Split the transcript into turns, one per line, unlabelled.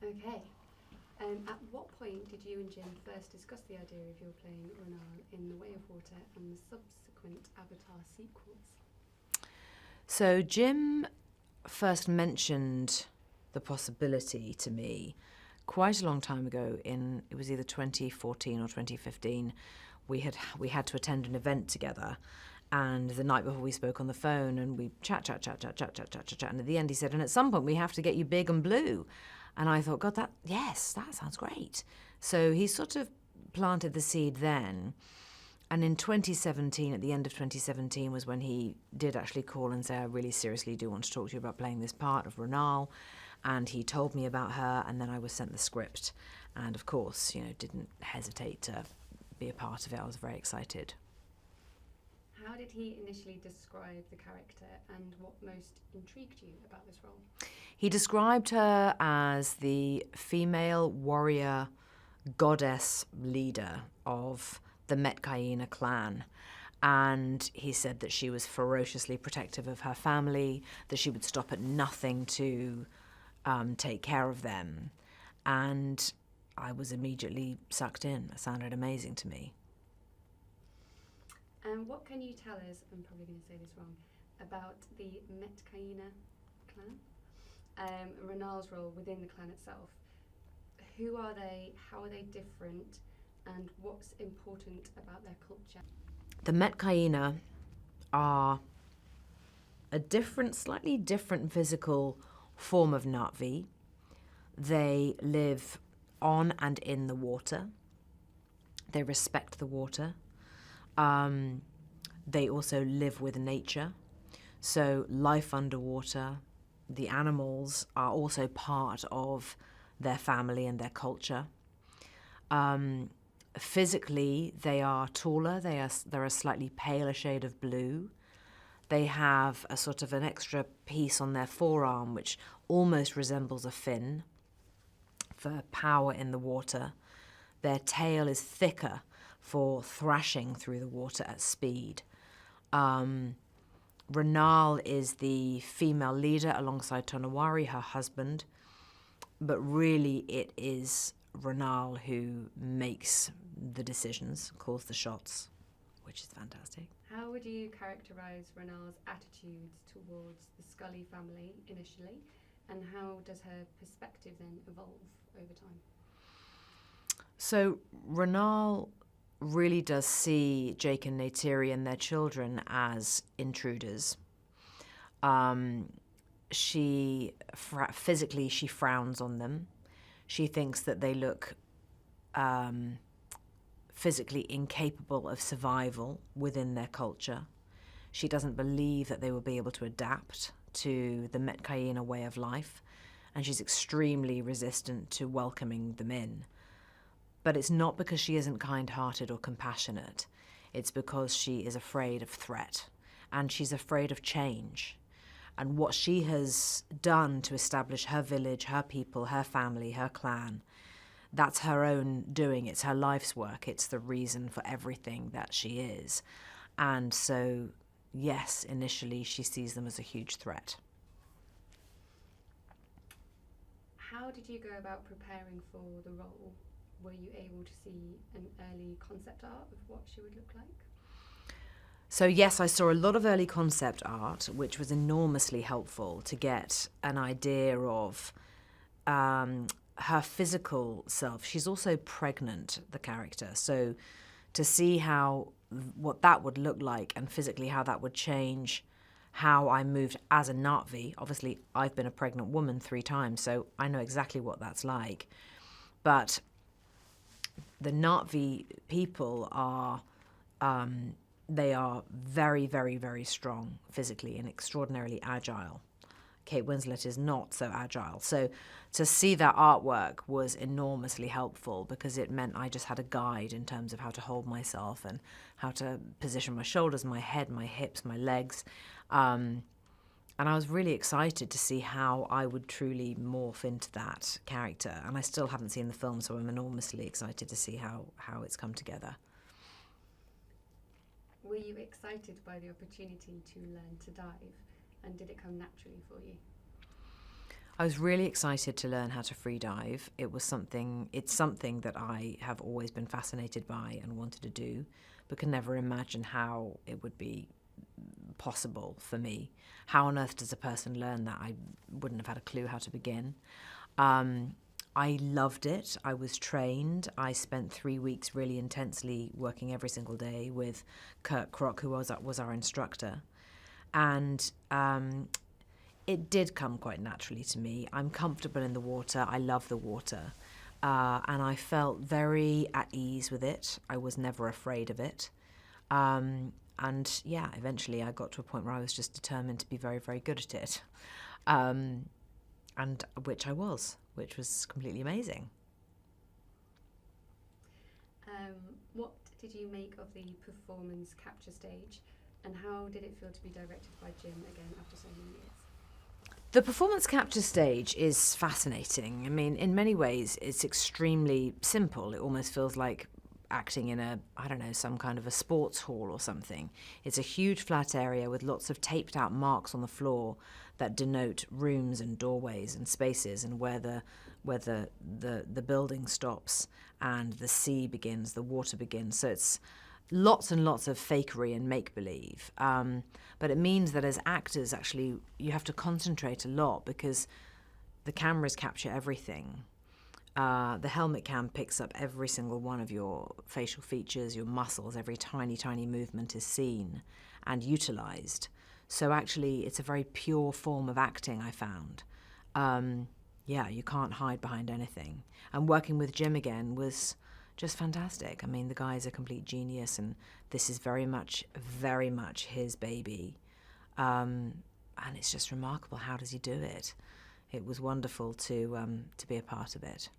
Okay. At what point did you and Jim first discuss the idea of your playing Renal in The Way of Water and the subsequent Avatar sequels?
So Jim first mentioned the possibility to me quite a long time ago. It was either 2014 or 2015. We had to attend an event together, and the night before we spoke on the phone, and we chat, and at the end he said, and at some point we have to get you big and blue. And I thought, God, that sounds great. So he sort of planted the seed then. And in 2017, at the end of 2017, was when he did actually call and say, I really seriously do want to talk to you about playing this part of Renal. And he told me about her, and then I was sent the script. And of course, didn't hesitate to be a part of it. I was very excited.
How did he initially describe the character, and what most intrigued you about this role?
He described her as the female warrior goddess leader of the Metcaina clan. And he said that she was ferociously protective of her family, that she would stop at nothing to take care of them. And I was immediately sucked in. It sounded amazing to me.
And what can you tell us, I'm probably going to say this wrong, about the Metcaina clan? Renal's role within the clan itself. Who are they? How are they different? And what's important about their culture?
The Metcaina are a slightly different physical form of Na'vi. They live on and in the water. They respect the water. They also live with nature. So life underwater, the animals are also part of their family and their culture. Physically, they are taller. They're a slightly paler shade of blue. They have a sort of an extra piece on their forearm, which almost resembles a fin for power in the water. Their tail is thicker for thrashing through the water at speed. Renal is the female leader alongside Tonawari, her husband, but really it is Renal who makes the decisions, calls the shots, which is fantastic.
How would you characterise Renal's attitudes towards the Scully family initially, and how does her perspective then evolve over time?
So Renal really does see Jake and Neytiri and their children as intruders. Physically, she frowns on them. She thinks that they look physically incapable of survival within their culture. She doesn't believe that they will be able to adapt to the Metcaina way of life, and she's extremely resistant to welcoming them in. But it's not because she isn't kind-hearted or compassionate. It's because she is afraid of threat, and she's afraid of change. And what she has done to establish her village, her people, her family, her clan, that's her own doing. It's her life's work. It's the reason for everything that she is. And so, yes, initially she sees them as a huge threat.
How did you go about preparing for the role? Were you able to see an early concept art of what she would look like?
So yes, I saw a lot of early concept art, which was enormously helpful to get an idea of her physical self. She's also pregnant, the character. So to see what that would look like and physically how that would change how I moved as a Na'vi. Obviously, I've been a pregnant woman 3 times, so I know exactly what that's like. But the Na'vi people are, they are very, very, very strong physically and extraordinarily agile. Kate Winslet is not so agile. So to see that artwork was enormously helpful because it meant I just had a guide in terms of how to hold myself and how to position my shoulders, my head, my hips, my legs. And I was really excited to see how I would truly morph into that character. And I still haven't seen the film, so I'm enormously excited to see how it's come together.
Were you excited by the opportunity to learn to dive, and did it come naturally for you?
I was really excited to learn how to free dive. It's something that I have always been fascinated by and wanted to do, but could never imagine how it would be possible for me. How on earth does a person learn that? I wouldn't have had a clue how to begin. I loved it. I was trained. I spent 3 weeks really intensely working every single day with Kurt Krock, who was our instructor. And it did come quite naturally to me. I'm comfortable in the water. I love the water. And I felt very at ease with it. I was never afraid of it. And yeah, eventually I got to a point where I was just determined to be very, very good at it. And which I was, which was completely amazing.
What did you make of the performance capture stage, and how did it feel to be directed by Jim again after so many years?
The performance capture stage is fascinating. I mean, in many ways, it's extremely simple. It almost feels like acting in some kind of a sports hall or something. It's a huge flat area with lots of taped out marks on the floor that denote rooms and doorways and spaces, and where the building stops and the sea begins, the water begins. So it's lots and lots of fakery and make-believe. But it means that as actors, actually, you have to concentrate a lot because the cameras capture everything. The helmet cam picks up every single one of your facial features, your muscles. Every tiny, tiny movement is seen and utilised. So actually, it's a very pure form of acting, I found. You can't hide behind anything. And working with Jim again was just fantastic. I mean, the guy is a complete genius, and this is very much his baby. And it's just remarkable. How does he do it? It was wonderful to be a part of it.